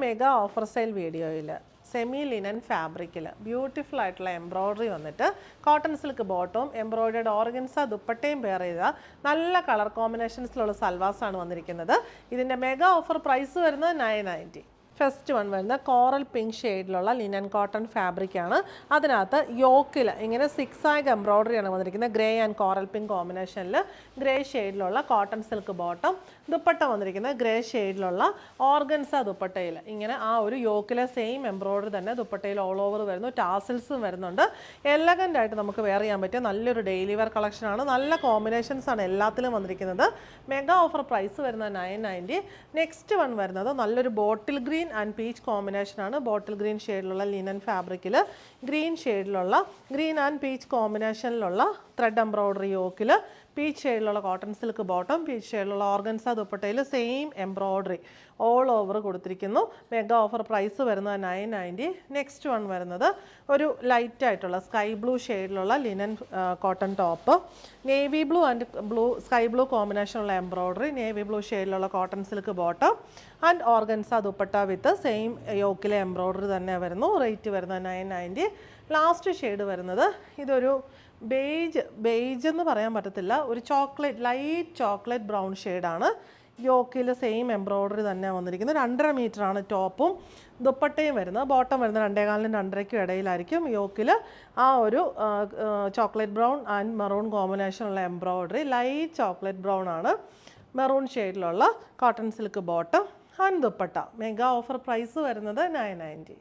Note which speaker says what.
Speaker 1: Mega offer sale വീഡിയോയിൽ semi linen ഫാബ്രിക്കിൽ beautiful ആയിട്ടുള്ള എംബ്രോയ്ഡറി വന്നിട്ട് കോട്ടൺ സിൽക്ക് ബോട്ടവും എംബ്രോയ്ഡേഡ് ഓർഗൻസ ദുപ്പട്ടയും പെയർ ചെയ്ത നല്ല കളർ കോമ്പിനേഷൻസിലുള്ള സൽവാസാണ് വന്നിരിക്കുന്നത്. ഇതിൻ്റെ മെഗാ ഓഫർ പ്രൈസ് വരുന്നത് 990. ഫസ്റ്റ് വൺ വരുന്ന കോറൽ പിങ്ക് ഷെയ്ഡിലുള്ള ലിനൻ കോട്ടൺ ഫാബ്രിക്കാണ്. അതിനകത്ത് യോക്കിൽ ഇങ്ങനെ സിക്സാഗ് എംബ്രോയ്ഡറിയാണ് വന്നിരിക്കുന്നത്. ഗ്രേ ആൻഡ് കോറൽ പിങ്ക് കോമ്പിനേഷനിൽ ഗ്രേ ഷെയ്ഡിലുള്ള കോട്ടൺ സിൽക്ക് ബോട്ടം, ദുപ്പട്ട വന്നിരിക്കുന്നത് ഗ്രേ ഷെയ്ഡിലുള്ള ഓർഗൻസ ദുപ്പട്ടയിൽ ഇങ്ങനെ ആ ഒരു യോക്കിലെ സെയിം എംബ്രോയ്ഡറി തന്നെ ദുപ്പട്ടയിൽ ഓൾ ഓവർ വരുന്നു. ടാസിൽസും വരുന്നുണ്ട്. എലഗൻ്റ് ആയിട്ട് നമുക്ക് വെയർ ചെയ്യാൻ പറ്റിയ നല്ലൊരു ഡെയിലി വെയർ കളക്ഷനാണ്. നല്ല കോമ്പിനേഷൻസ് ആണ് എല്ലാത്തിലും വന്നിരിക്കുന്നത്. മെഗാ ഓഫർ പ്രൈസ് വരുന്നത് 990. നെക്സ്റ്റ് വൺ വരുന്നത് നല്ലൊരു ബോട്ടിൽ ഗ്രീൻ ആൻഡ് പീച്ച് കോമ്പിനേഷനാണ്. ബോട്ടിൽ ഗ്രീൻ ഷെയ്ഡിലുള്ള ലിനൻ ഫാബ്രിക്കിൽ ഗ്രീൻ ഷെയ്ഡിലുള്ള ഗ്രീൻ ആൻഡ് പീച്ച് കോമ്പിനേഷനിലുള്ള ത്രെഡ് എംബ്രോയ്ഡറി യോക്കിൽ പീച്ച് ഷെയ്ഡിലുള്ള കോട്ടൺ സിൽക്ക് ബോട്ടം, പീച്ച് ഷെയ്ഡിലുള്ള ഓർഗൻസ ദുപ്പട്ടയിൽ സെയിം എംബ്രോയ്ഡറി ഓൾ ഓവർ കൊടുത്തിരിക്കുന്നു. മെഗാ ഓഫർ പ്രൈസ് വരുന്നത് 990. നെക്സ്റ്റ് വൺ വരുന്നത് ഒരു ലൈറ്റ് ആയിട്ടുള്ള സ്കൈ ബ്ലൂ ഷെയ്ഡിലുള്ള linen cotton top, navy blue and sky blue കോമ്പിനേഷനുള്ള എംബ്രോയ്ഡറി, നേവി ബ്ലൂ ഷെയ്ഡിലുള്ള cotton silk bottom and organza dupatta with same യോക്കിലെ എംബ്രോയ്ഡറി തന്നെ വരുന്നു. റേറ്റ് വരുന്നത് 990. ലാസ്റ്റ് ഷെയ്ഡ് വരുന്നത് ഇതൊരു ബേജ് എന്ന് പറയാൻ പറ്റത്തില്ല, ഒരു ചോക്ലേറ്റ് ലൈറ്റ് ചോക്ലേറ്റ് ബ്രൗൺ ഷെയ്ഡാണ്. യോക്കിൽ സെയിം എംബ്രോയ്ഡറി തന്നെ വന്നിരിക്കുന്നത്. 2.5 മീറ്ററാണ് ടോപ്പും ദുപ്പട്ടയും വരുന്നത്. ബോട്ടം വരുന്നത് 2.25 2.5 ഇടയിലായിരിക്കും. യോക്കിൽ ആ ഒരു ചോക്ലേറ്റ് ബ്രൗൺ ആൻഡ് മെറൂൺ കോമ്പിനേഷനുള്ള എംബ്രോയ്ഡറി, ലൈറ്റ് ചോക്ലേറ്റ് ബ്രൗൺ ആണ്. മെറൂൺ ഷെയ്ഡിലുള്ള cotton silk bottom and dupatta. Mega offer price വരുന്നത് 990.